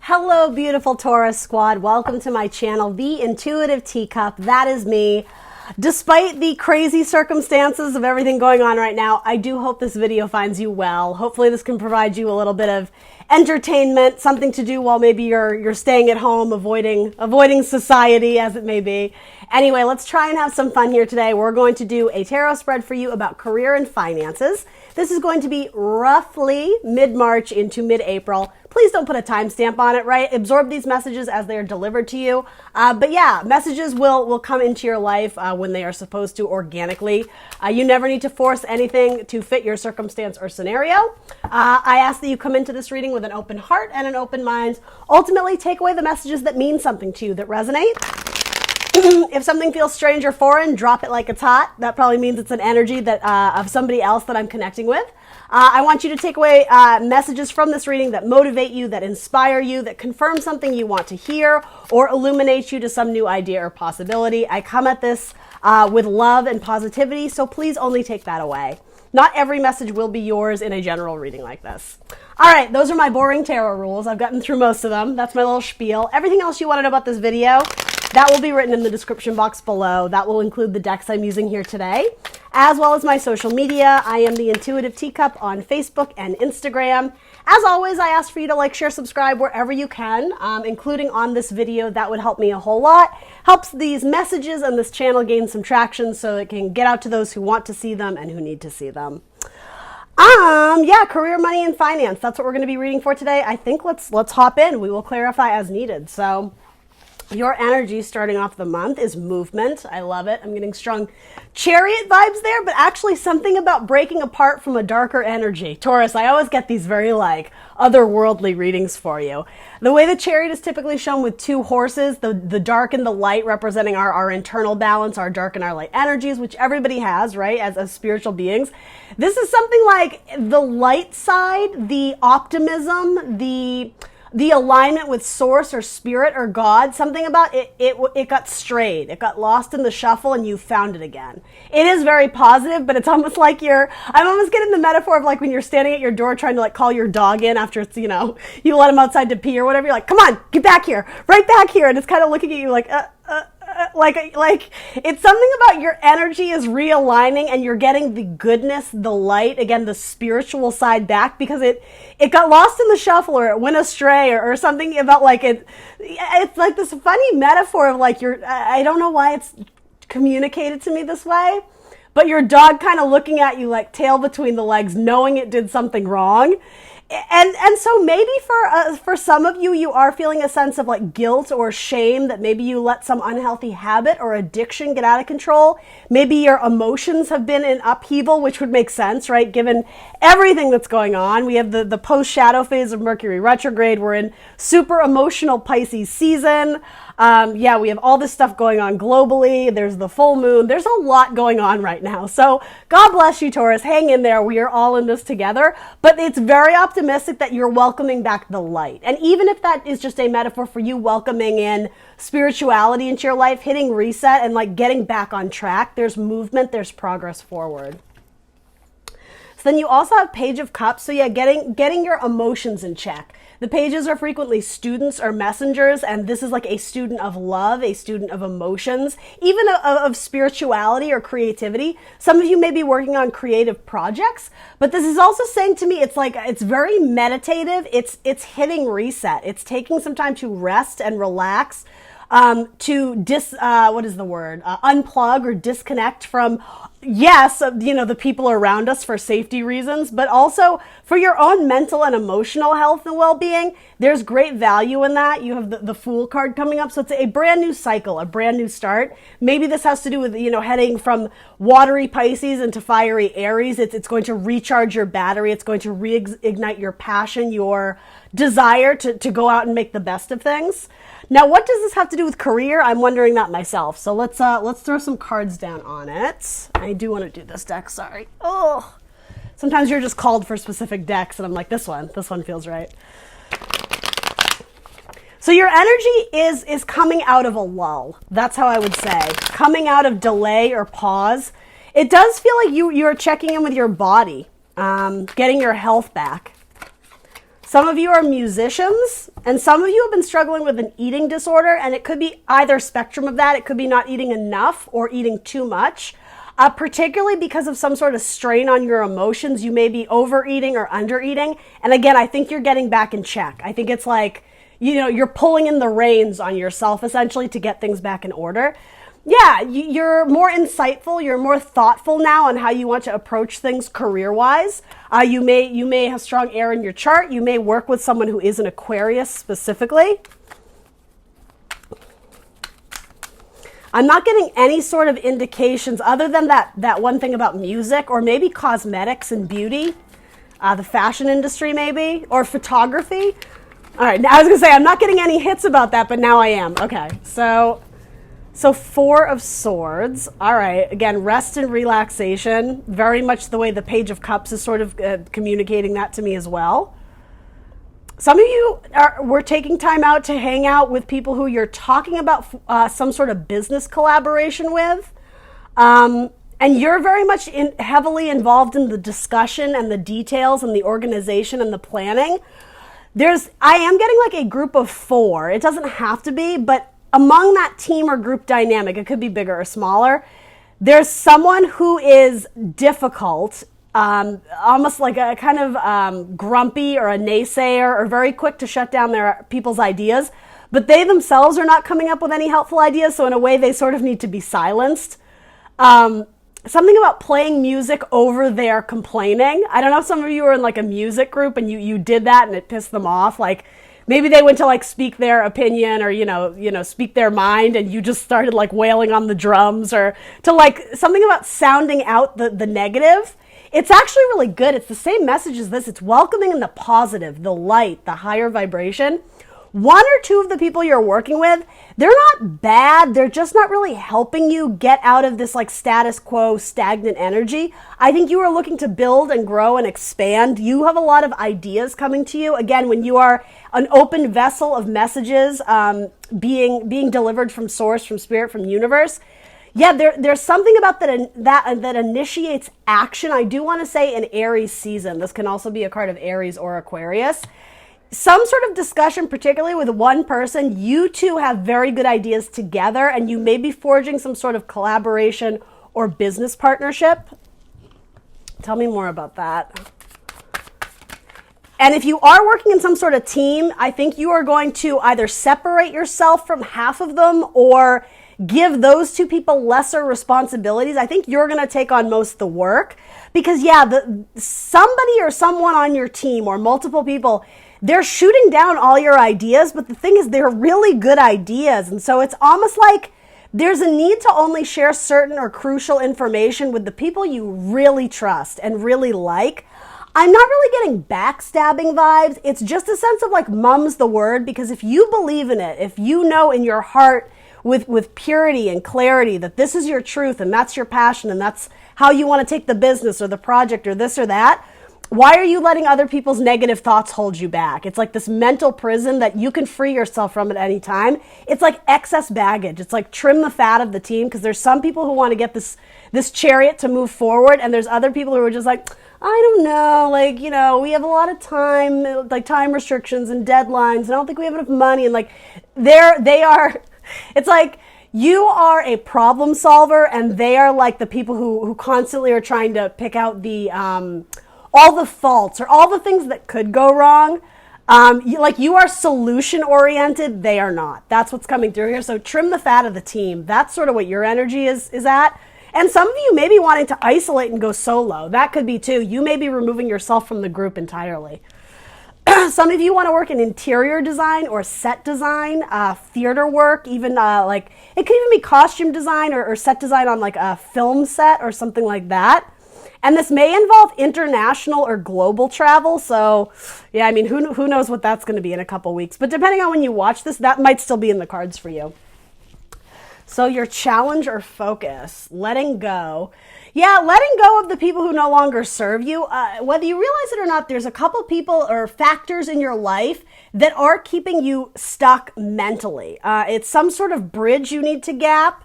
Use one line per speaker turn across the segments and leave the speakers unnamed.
Hello, beautiful Taurus squad. Welcome to my channel, The Intuitive Teacup. That is me. Despite the crazy circumstances of everything going on right now, I do hope this video finds you well. Hopefully this can provide you a little bit of entertainment, something to do while maybe you're staying at home, avoiding society as it may be. Anyway, let's try and have some fun here today. We're going to do a tarot spread for you about career and finances. This is going to be roughly mid-March into mid-April. Please don't put a timestamp on it, right? Absorb these messages as they are delivered to you. But yeah, messages will come into your life when they are supposed to organically. You never need to force anything to fit your circumstance or scenario. I ask that you come into this reading with an open heart and an open mind. Ultimately, take away the messages that mean something to you, that resonate. If something feels strange or foreign, drop it like it's hot. That probably means it's an energy that of somebody else that I'm connecting with. I want you to take away messages from this reading that motivate you, that inspire you, that confirm something you want to hear, or illuminate you to some new idea or possibility. I come at this with love and positivity, so please only take that away. Not every message will be yours in a general reading like this. All right, those are my boring tarot rules. I've gotten through most of them. That's my little spiel. Everything else you want to know about this video, that will be written in the description box below. That will include the decks I'm using here today, as well as my social media. I am the Intuitive Teacup on Facebook and Instagram. As always, I ask for you to like, share, subscribe wherever you can, including on this video. That would help me a whole lot. Helps these messages and this channel gain some traction so it can get out to those who want to see them and who need to see them. Yeah, career, money, and finance. That's what we're going to be reading for today. I think let's hop in. We will clarify as needed. So your energy starting off the month is movement. I love it. I'm getting strong Chariot vibes there, but actually something about breaking apart from a darker energy. Taurus, I always get these very otherworldly readings for you. The way the Chariot is typically shown with two horses, the dark and the light representing our internal balance, our dark and our light energies, which everybody has, right, as spiritual beings. This is something like the light side, the optimism, the alignment with source or spirit or God, something about it got strayed. It got lost in the shuffle and you found it again. It is very positive, but it's almost like I'm almost getting the metaphor of like when you're standing at your door trying to call your dog in after it's, you let him outside to pee or whatever. You're like, come on, get back here, right back here. And it's kind of looking at you like it's something about your energy is realigning and you're getting the goodness, the light, again, the spiritual side back because it got lost in the shuffle or it went astray or something about it's like this funny metaphor of I don't know why it's communicated to me this way, but your dog kind of looking at you like tail between the legs, knowing it did something wrong. And so maybe for some of you, you are feeling a sense of guilt or shame that maybe you let some unhealthy habit or addiction get out of control. Maybe your emotions have been in upheaval, which would make sense, right? Given everything that's going on. We have the post-shadow phase of Mercury retrograde. We're in super emotional Pisces season. Yeah, we have all this stuff going on globally. There's the full moon. There's a lot going on right now. So God bless you, Taurus. Hang in there. We are all in this together. But it's very optimistic that you're welcoming back the light. And even if that is just a metaphor for you welcoming in spirituality into your life, hitting reset and getting back on track, there's movement, there's progress forward. So then you also have Page of Cups. So yeah, getting your emotions in check. The pages are frequently students or messengers, and this is like a student of love, a student of emotions, even of spirituality or creativity. Some of you may be working on creative projects, but this is also saying to me, it's very meditative. It's hitting reset. It's taking some time to rest and relax, to unplug or disconnect from, yes, the people around us for safety reasons, but also for your own mental and emotional health and well-being. There's great value in that. You have the Fool card coming up. So it's a brand new cycle, a brand new start. Maybe this has to do with, heading from watery Pisces into fiery Aries. It's going to recharge your battery. It's going to reignite your passion, your desire to go out and make the best of things. Now, what does this have to do with career? I'm wondering that myself. So let's throw some cards down on it. I do want to do this deck, sorry. Oh, sometimes you're just called for specific decks, and I'm like, this one feels right. So your energy is coming out of a lull. That's how I would say. Coming out of delay or pause. It does feel like you're checking in with your body, getting your health back. Some of you are musicians, and some of you have been struggling with an eating disorder, and it could be either spectrum of that. It could be not eating enough or eating too much, particularly because of some sort of strain on your emotions. You may be overeating or undereating. And again, I think you're getting back in check. I think it's like, you're pulling in the reins on yourself essentially to get things back in order. Yeah, you're more insightful. You're more thoughtful now on how you want to approach things career-wise. You may have strong air in your chart. You may work with someone who is an Aquarius specifically. I'm not getting any sort of indications other than that one thing about music or maybe cosmetics and beauty, the fashion industry maybe, or photography. All right, now I was going to say I'm not getting any hits about that, but now I am. Okay, so Four of Swords. All right, again, rest and relaxation. Very much the way the Page of Cups is sort of communicating that to me as well. Some of you were taking time out to hang out with people who you're talking about some sort of business collaboration with. And you're very much heavily involved in the discussion and the details and the organization and the planning. I am getting like a group of 4. It doesn't have to be, but among that team or group dynamic, it could be bigger or smaller. There's someone who is difficult, almost like a kind of grumpy or a naysayer or very quick to shut down their people's ideas, but they themselves are not coming up with any helpful ideas. So in a way, they sort of need to be silenced. Something about playing music over their complaining. I don't know if some of you are in like a music group and you did that and it pissed them off. Like maybe they went to like speak their opinion or, speak their mind and you just started like wailing on the drums or to like something about sounding out the negative. It's actually really good. It's the same message as this. It's welcoming in the positive, the light, the higher vibration. 1 or 2 of the people you're working with, they're not bad. They're just not really helping you get out of this like status quo, stagnant energy. I think you are looking to build and grow and expand. You have a lot of ideas coming to you. Again, when you are an open vessel of messages being delivered from source, from spirit, from universe. Yeah, there's something about that initiates action. I do want to say an Aries season. This can also be a card of Aries or Aquarius. Some sort of discussion, particularly with one person, you two have very good ideas together and you may be forging some sort of collaboration or business partnership. Tell me more about that. And if you are working in some sort of team, I think you are going to either separate yourself from half of them or give those 2 people lesser responsibilities. I think you're going to take on most of the work because, somebody or someone on your team or multiple people, they're shooting down all your ideas, but the thing is they're really good ideas. And so it's almost like there's a need to only share certain or crucial information with the people you really trust and really like. I'm not really getting backstabbing vibes. It's just a sense of like mum's the word, because if you believe in it, if you know in your heart with purity and clarity that this is your truth and that's your passion and that's how you want to take the business or the project or this or that, why are you letting other people's negative thoughts hold you back? It's like this mental prison that you can free yourself from at any time. It's like excess baggage. It's like trim the fat of the team, because there's some people who want to get this chariot to move forward, and there's other people who are just like, I don't know, we have a lot of time, like time restrictions and deadlines. I don't think we have enough money. And like it's like you are a problem solver and they are like the people who constantly are trying to pick out the all the faults or all the things that could go wrong. You are solution oriented. They are not. That's what's coming through here. So trim the fat of the team. That's sort of what your energy is at. And some of you may be wanting to isolate and go solo. That could be too. You may be removing yourself from the group entirely. Some of you want to work in interior design or set design, theater work, even it could even be costume design or set design on like a film set or something like that. And this may involve international or global travel. So, yeah, I mean, who knows what that's going to be in a couple weeks. But depending on when you watch this, that might still be in the cards for you. So your challenge or focus, letting go. Yeah, letting go of the people who no longer serve you. Whether you realize it or not, there's a couple people or factors in your life that are keeping you stuck mentally. It's some sort of bridge you need to gap.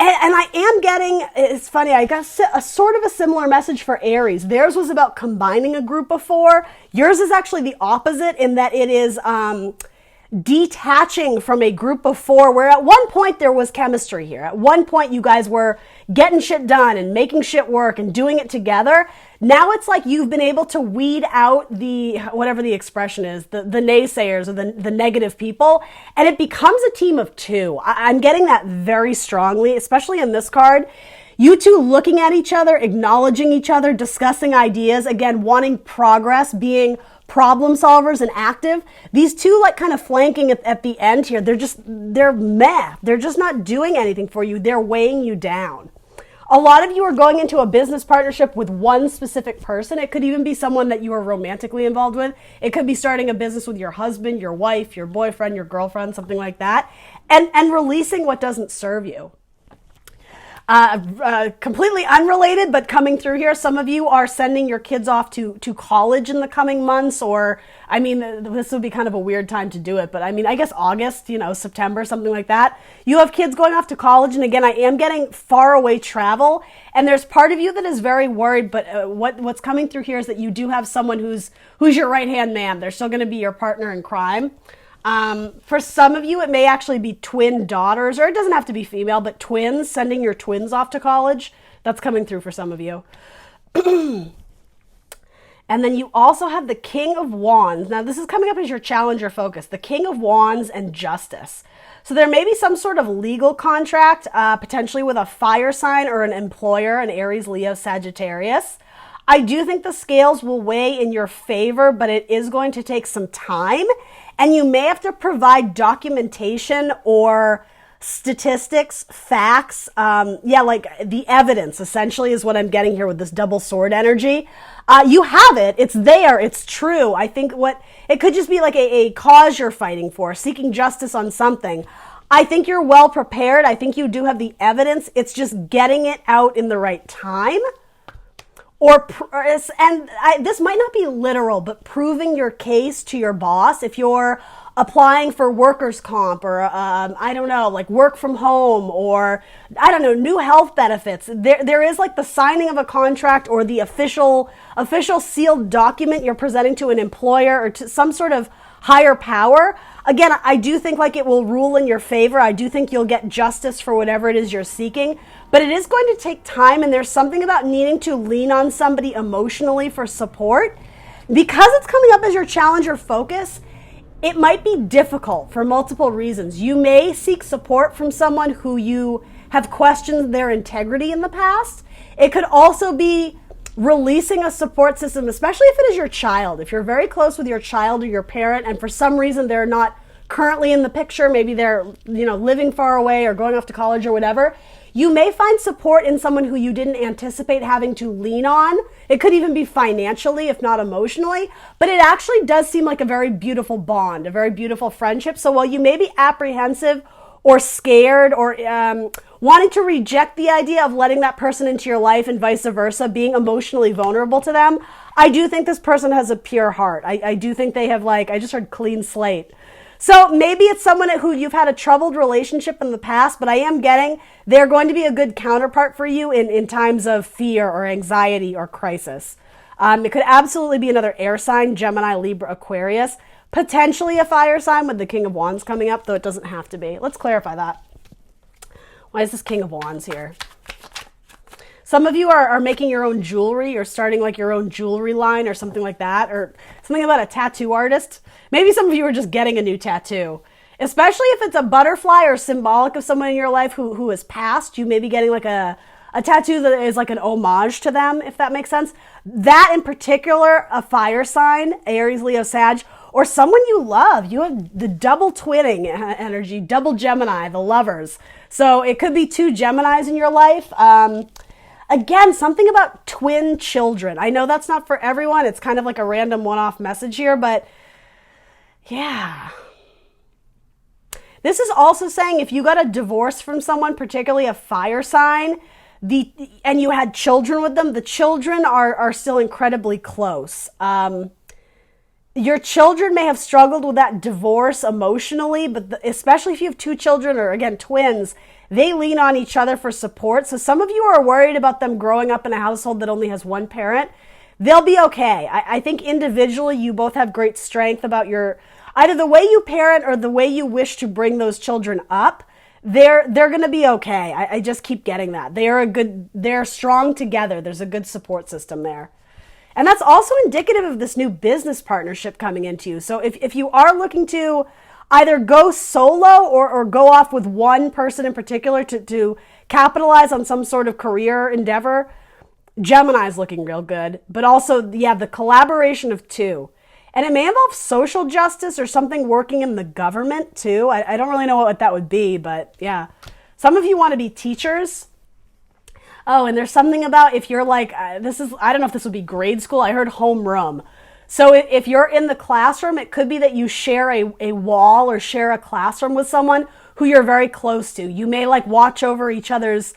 And I am getting, it's funny, I got a sort of a similar message for Aries. Theirs was about combining a group of 4. Yours is actually the opposite in that it is detaching from a group of 4, where at one point there was chemistry here. At one point you guys were getting shit done and making shit work and doing it together. Now it's like you've been able to weed out the, whatever the expression is, the naysayers or the negative people, and it becomes a team of 2. I'm getting that very strongly, especially in this card. You two looking at each other, acknowledging each other, discussing ideas, again, wanting progress, being problem solvers and active. These two like kind of flanking at the end here. They're meh. They're just not doing anything for you. They're weighing you down. A lot of you are going into a business partnership with one specific person. It could even be someone that you are romantically involved with. It could be starting a business with your husband, your wife, your boyfriend, your girlfriend, something like that. And releasing what doesn't serve you. Completely unrelated, but coming through here, some of you are sending your kids off to college in the coming months, or, I mean, this would be kind of a weird time to do it, but I mean, I guess August, September, something like that. You have kids going off to college, and again, I am getting far away travel, and there's part of you that is very worried, but what's coming through here is that you do have someone who's your right-hand man. They're still going to be your partner in crime. For some of you, it may actually be twin daughters, or it doesn't have to be female, but twins, sending your twins off to college. That's coming through for some of you. And then you also have the King of Wands. Now, this is coming up as your challenger focus, the King of Wands and Justice. So there may be some sort of legal contract, potentially with a fire sign or an employer, an Aries, Leo, Sagittarius. I do think the scales will weigh in your favor, but it is going to take some time. And you may have to provide documentation or statistics, facts. Like the evidence essentially is what I'm getting here with this double sword energy. You have it. It's there. It's true. I think it could just be like a cause you're fighting for, seeking justice on something. I think you're well prepared. I think you do have the evidence. It's just getting it out in the right time. This might not be literal, but proving your case to your boss. If you're applying for workers' comp or, like work from home or, new health benefits, there is like the signing of a contract or the official sealed document you're presenting to an employer or to some sort of higher power. Again, I do think like it will rule in your favor. I do think you'll get justice for whatever it is you're seeking, but it is going to take time, and there's something about needing to lean on somebody emotionally for support. Because it's coming up as your challenger focus, it might be difficult for multiple reasons. You may seek support from someone who you have questioned their integrity in the past. It could also be releasing a support system, especially if it is your child. If you're very close with your child or your parent, and for some reason they're not currently in the picture, maybe they're, living far away or going off to college or whatever, you may find support in someone who you didn't anticipate having to lean on. It could even be financially, if not emotionally, but it actually does seem like a very beautiful bond, a very beautiful friendship. So while you may be apprehensive or scared or wanting to reject the idea of letting that person into your life and vice versa, being emotionally vulnerable to them, I do think this person has a pure heart. I do think they have I just heard clean slate. So maybe it's someone who you've had a troubled relationship in the past, but I am getting they're going to be a good counterpart for you in times of fear or anxiety or crisis. It could absolutely be another air sign, Gemini, Libra, Aquarius, potentially a fire sign with the King of Wands coming up, though it doesn't have to be. Let's clarify that. Why is this King of Wands here? Some of you are making your own jewelry or starting your own jewelry line or something like that, or something about a tattoo artist. Maybe some of you are just getting a new tattoo, especially if it's a butterfly or symbolic of someone in your life who has passed. You may be getting a tattoo that is like an homage to them, if that makes sense. That in particular, a fire sign, Aries, Leo, Sag, or someone you love. You have the double twinning energy, double Gemini, the lovers. So it could be 2 Geminis in your life. Again, something about twin children. I know that's not for everyone. It's kind of like a random one-off message here, but yeah. This is also saying if you got a divorce from someone, particularly a fire sign, and you had children with them, the children are still incredibly close. Your children may have struggled with that divorce emotionally, but especially if you have two children or, again, twins, they lean on each other for support. So some of you are worried about them growing up in a household that only has one parent. They'll be okay. I think individually you both have great strength about either the way you parent or the way you wish to bring those children up. They're going to be okay. I just keep getting that. They're strong together. There's a good support system there. And that's also indicative of this new business partnership coming into you. So if you are looking to either go solo or go off with one person in particular to capitalize on some sort of career endeavor, Gemini's looking real good. But also, the collaboration of two. And it may involve social justice or something working in the government too. I don't really know what that would be, but yeah. Some of you want to be teachers. Oh, and there's something about if you're like, I don't know if this would be grade school. I heard homeroom. So if you're in the classroom, it could be that you share a wall or share a classroom with someone who you're very close to. You may like watch over each other's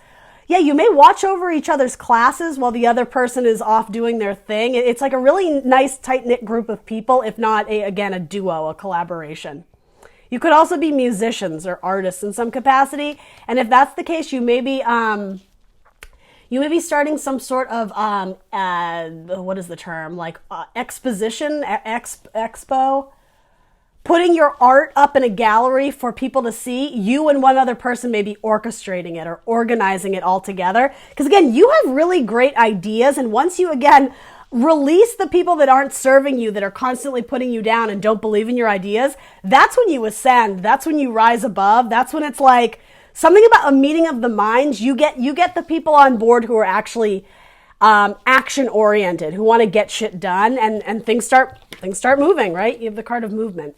classes while the other person is off doing their thing. It's like a really nice, tight-knit group of people, if not, a duo, a collaboration. You could also be musicians or artists in some capacity. And if that's the case, you may be starting some sort of, what is the term? Exposition, expo. Putting your art up in a gallery for people to see. You and one other person may be orchestrating it or organizing it all together. Because again, you have really great ideas. And once you, again, release the people that aren't serving you, that are constantly putting you down and don't believe in your ideas, that's when you ascend. That's when you rise above. That's when it's like something about a meeting of the minds. You get the people on board who are actually action oriented, who want to get shit done, and things start moving, right? You have the card of movement.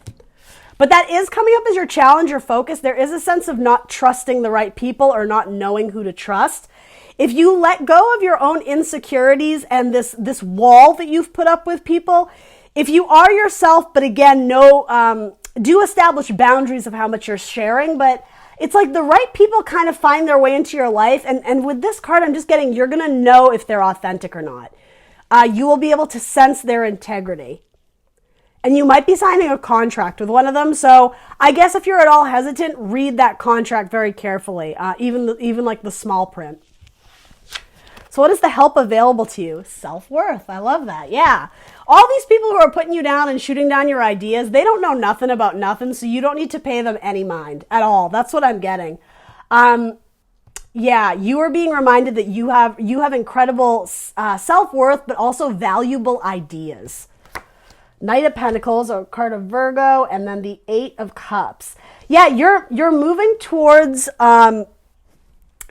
But that is coming up as your challenge or focus. There is a sense of not trusting the right people or not knowing who to trust. If you let go of your own insecurities and this wall that you've put up with people, if you are yourself, but again, do establish boundaries of how much you're sharing, but it's like the right people kind of find their way into your life. And with this card, I'm just getting, you're going to know if they're authentic or not. You will be able to sense their integrity. And you might be signing a contract with one of them. So I guess if you're at all hesitant, read that contract very carefully, even like the small print. So what is the help available to you? Self-worth. I love that. Yeah. All these people who are putting you down and shooting down your ideas, they don't know nothing about nothing, so you don't need to pay them any mind at all. That's what I'm getting. You are being reminded that you have incredible self-worth, but also valuable ideas. Knight of Pentacles, a card of Virgo, and then the Eight of Cups. Yeah, you're moving towards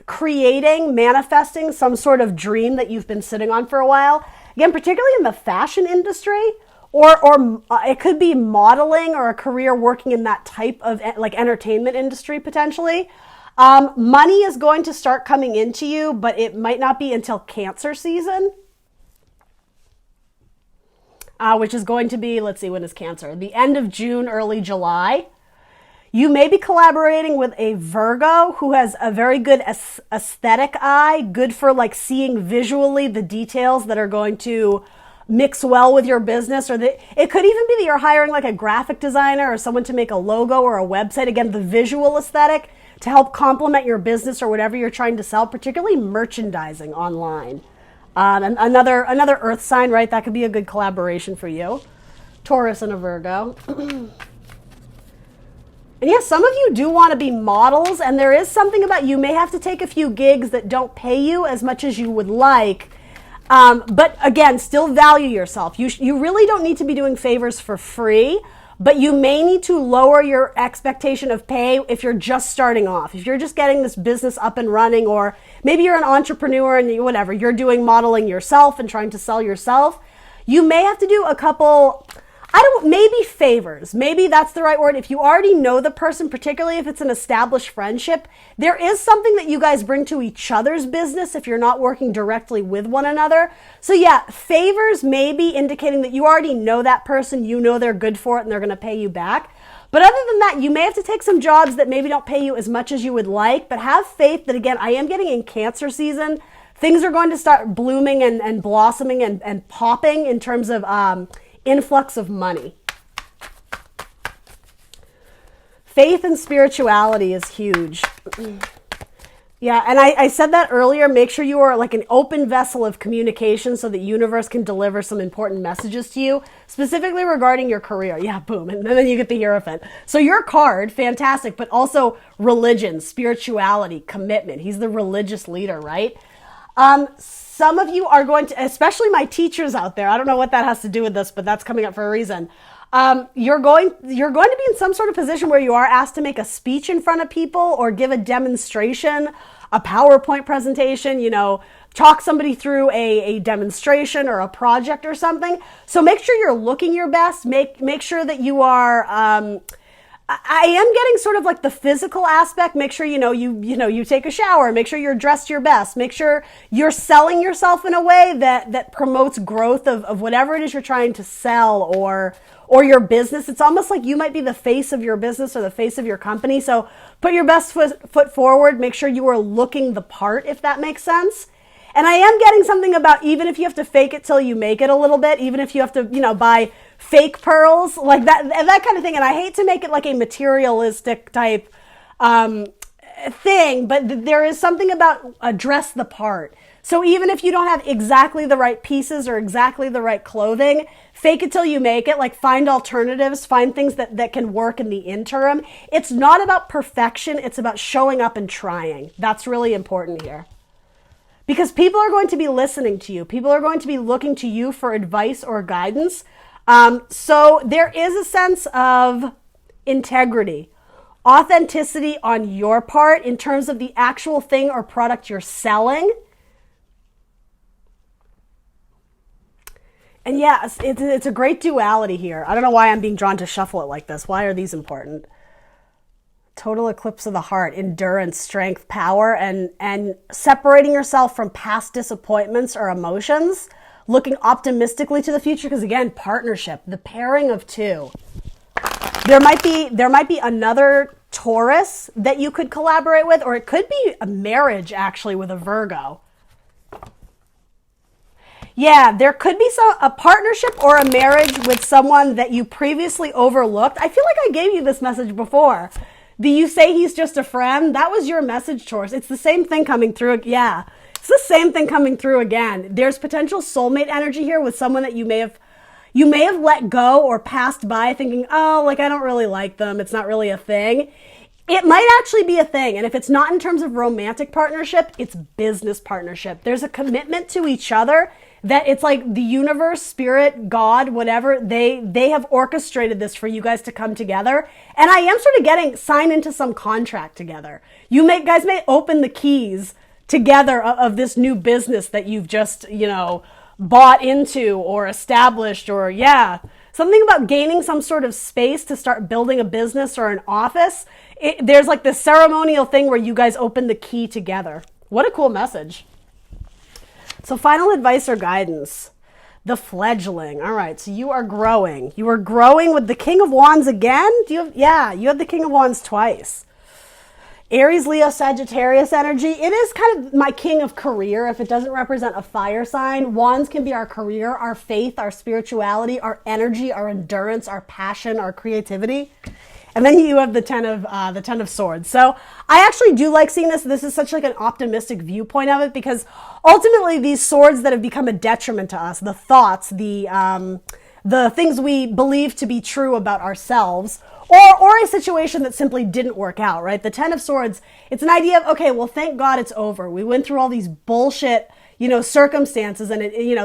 creating, manifesting some sort of dream that you've been sitting on for a while. Again, particularly in the fashion industry, or it could be modeling or a career working in that type of like entertainment industry potentially. Money is going to start coming into you, but it might not be until Cancer season. Which is going to be, let's see, when is Cancer? The end of June, early July. You may be collaborating with a Virgo who has a very good aesthetic eye, good for like seeing visually the details that are going to mix well with your business. It could even be that you're hiring like a graphic designer or someone to make a logo or a website. Again, the visual aesthetic to help complement your business or whatever you're trying to sell, particularly merchandising online. And another earth sign, right? That could be a good collaboration for you. Taurus and a Virgo. And yes, some of you do want to be models, and there is something about you may have to take a few gigs that don't pay you as much as you would like. But again, still value yourself. You really don't need to be doing favors for free, but you may need to lower your expectation of pay if you're just starting off. If you're just getting this business up and running, or maybe you're an entrepreneur and you're doing modeling yourself and trying to sell yourself, you may have to do a couple, maybe favors. Maybe that's the right word. If you already know the person, particularly if it's an established friendship, there is something that you guys bring to each other's business if you're not working directly with one another. So yeah, favors may be indicating that you already know that person, you know they're good for it and they're going to pay you back. But other than that, you may have to take some jobs that maybe don't pay you as much as you would like, but have faith that, again, I am getting in Cancer season, things are going to start blooming and blossoming and popping in terms of influx of money. Faith and spirituality is huge. Yeah, and I said that earlier. Make sure you are like an open vessel of communication so the universe can deliver some important messages to you, specifically regarding your career. Yeah, boom. And then you get the Hierophant. So your card, fantastic, but also religion, spirituality, commitment. He's the religious leader, right? Some of you are going to, especially my teachers out there, I don't know what that has to do with this, but that's coming up for a reason. You're going to be in some sort of position where you are asked to make a speech in front of people or give a demonstration, a PowerPoint presentation, you know, talk somebody through a demonstration or a project or something. So make sure you're looking your best. Make sure that you are, I am getting sort of like the physical aspect. Make sure, you take a shower, make sure you're dressed your best, make sure you're selling yourself in a way that promotes growth of whatever it is you're trying to sell or your business. It's almost like you might be the face of your business or the face of your company. So put your best foot forward. Make sure you are looking the part, if that makes sense. And I am getting something about even if you have to fake it till you make it a little bit, even if you have to, buy fake pearls, like that kind of thing. And I hate to make it like a materialistic type thing, but there is something about dress the part. So even if you don't have exactly the right pieces or exactly the right clothing, fake it till you make it, like find alternatives, find things that can work in the interim. It's not about perfection. It's about showing up and trying. That's really important here. Because people are going to be listening to you. People are going to be looking to you for advice or guidance. So there is a sense of integrity, authenticity on your part in terms of the actual thing or product you're selling. And yes, it's a great duality here. I don't know why I'm being drawn to shuffle it like this. Why are these important? Total eclipse of the heart, endurance, strength, power, and separating yourself from past disappointments or emotions, looking optimistically to the future. Because again, partnership, the pairing of two. There might be another Taurus that you could collaborate with, or it could be a marriage actually with a Virgo. Yeah, there could be a partnership or a marriage with someone that you previously overlooked. I feel like I gave you this message before. Do you say he's just a friend? That was your message, Taurus. It's the same thing coming through. Yeah, it's the same thing coming through again. There's potential soulmate energy here with someone that you may have let go or passed by thinking, oh, like I don't really like them. It's not really a thing. It might actually be a thing. And if it's not in terms of romantic partnership, it's business partnership. There's a commitment to each other that it's like the universe, spirit, God, whatever, they have orchestrated this for you guys to come together. And I am sort of getting signed into some contract together. Guys may open the keys together of this new business that you've just, bought into or established or something about gaining some sort of space to start building a business or an office. There's like this ceremonial thing where you guys open the key together. What a cool message. So final advice or guidance, the fledgling. All right, so you are growing. You are growing with the King of Wands again. You have the King of Wands twice. Aries, Leo, Sagittarius energy. It is kind of my king of career if it doesn't represent a fire sign. Wands can be our career, our faith, our spirituality, our energy, our endurance, our passion, our creativity. And then you have the Ten of Swords. So I actually do like seeing this. This is such like an optimistic viewpoint of it because ultimately these swords that have become a detriment to us, the thoughts, the things we believe to be true about ourselves, or a situation that simply didn't work out, right? The Ten of Swords, it's an idea of, okay, well, thank God it's over. We went through all these bullshit, circumstances and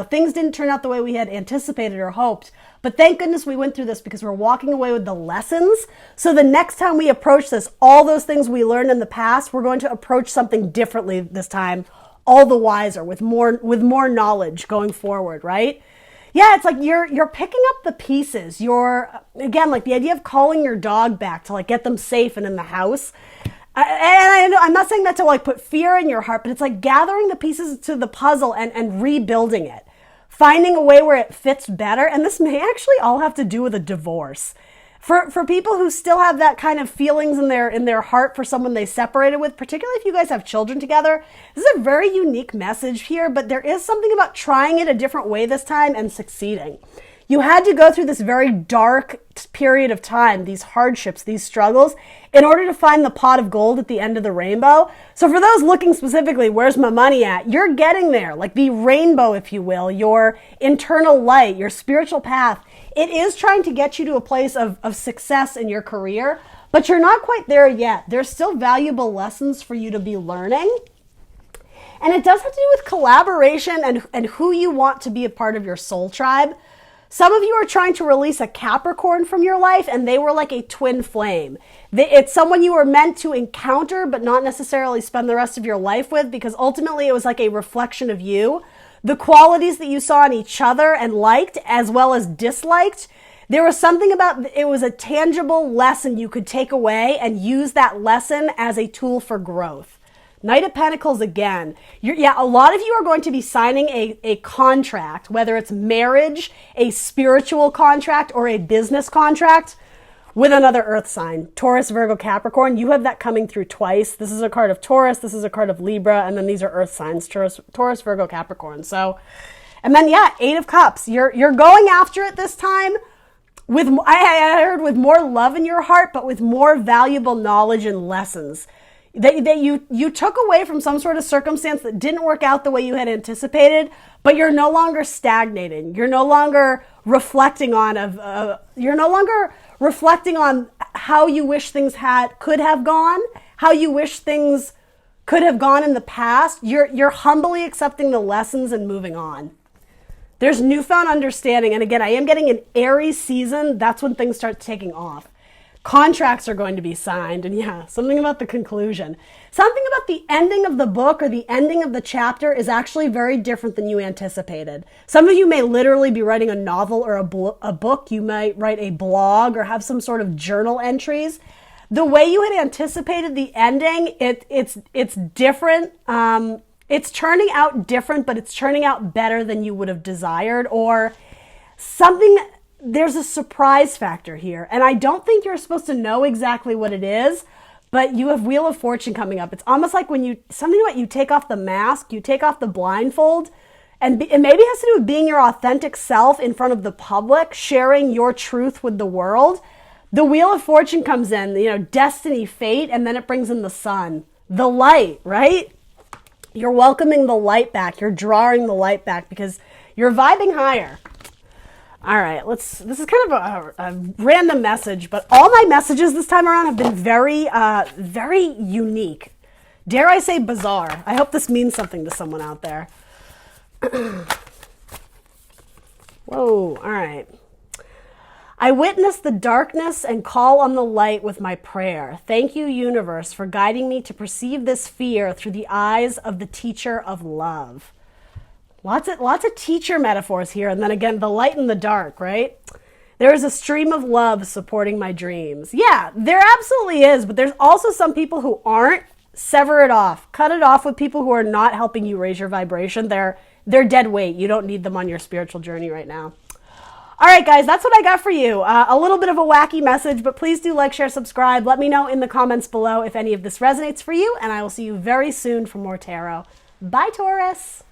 things didn't turn out the way we had anticipated or hoped. But thank goodness we went through this because we're walking away with the lessons. So the next time we approach this, all those things we learned in the past, we're going to approach something differently this time, all the wiser, with more knowledge going forward, right? Yeah, it's like you're picking up the pieces. Again, like the idea of calling your dog back to like get them safe and in the house. And I'm not saying that to like put fear in your heart, but it's like gathering the pieces to the puzzle and rebuilding it. Finding a way where it fits better. And this may actually all have to do with a divorce. For people who still have that kind of feelings in their heart for someone they separated with, particularly if you guys have children together, this is a very unique message here, but there is something about trying it a different way this time and succeeding. You had to go through this very dark period of time, these hardships, these struggles, in order to find the pot of gold at the end of the rainbow. So for those looking specifically, where's my money at? You're getting there, like the rainbow, if you will, your internal light, your spiritual path. It is trying to get you to a place of success in your career, but you're not quite there yet. There's still valuable lessons for you to be learning. And it does have to do with collaboration and who you want to be a part of your soul tribe. Some of you are trying to release a Capricorn from your life, and they were like a twin flame. It's someone you were meant to encounter, but not necessarily spend the rest of your life with, because ultimately it was like a reflection of you. The qualities that you saw in each other and liked, as well as disliked, there was something about it was a tangible lesson you could take away and use that lesson as a tool for growth. Knight of Pentacles again. A lot of you are going to be signing a contract, whether it's marriage, a spiritual contract, or a business contract with another earth sign. Taurus, Virgo, Capricorn. You have that coming through twice. This is a card of Taurus. This is a card of Libra. And then these are earth signs, Taurus, Virgo, Capricorn. So, and then Eight of Cups. You're going after it this time with, I heard, with more love in your heart, but with more valuable knowledge and lessons that you took away from some sort of circumstance that didn't work out the way you had anticipated, but you're no longer stagnating. You're no longer reflecting on how you wish things could have gone, how you wish things could have gone in the past. You're humbly accepting the lessons and moving on. There's newfound understanding. And again, I am getting an Aries season. That's when things start taking off. Contracts are going to be signed, and something about the conclusion. Something about the ending of the book or the ending of the chapter is actually very different than you anticipated. Some of you may literally be writing a novel or a book. You might write a blog or have some sort of journal entries. The way you had anticipated the ending, it's different. It's turning out different, but it's turning out better than you would have desired, or something. There's a surprise factor here, and I don't think you're supposed to know exactly what it is, but you have Wheel of Fortune coming up. It's almost like when something about you take off the mask, you take off the blindfold, and maybe it has to do with being your authentic self in front of the public, sharing your truth with the world. The Wheel of Fortune comes in, destiny, fate, and then it brings in the sun, the light, right? You're welcoming the light back. You're drawing the light back because you're vibing higher. All right, this is kind of a random message, but all my messages this time around have been very, very unique. Dare I say bizarre. I hope this means something to someone out there. Whoa, all right. I witness the darkness and call on the light with my prayer. Thank you, universe, for guiding me to perceive this fear through the eyes of the teacher of love. Lots of teacher metaphors here. And then again, the light and the dark, right? There is a stream of love supporting my dreams. Yeah, there absolutely is. But there's also some people who aren't. Sever it off. Cut it off with people who are not helping you raise your vibration. They're dead weight. You don't need them on your spiritual journey right now. All right, guys, that's what I got for you. A little bit of a wacky message, but please do like, share, subscribe. Let me know in the comments below if any of this resonates for you. And I will see you very soon for more tarot. Bye, Taurus.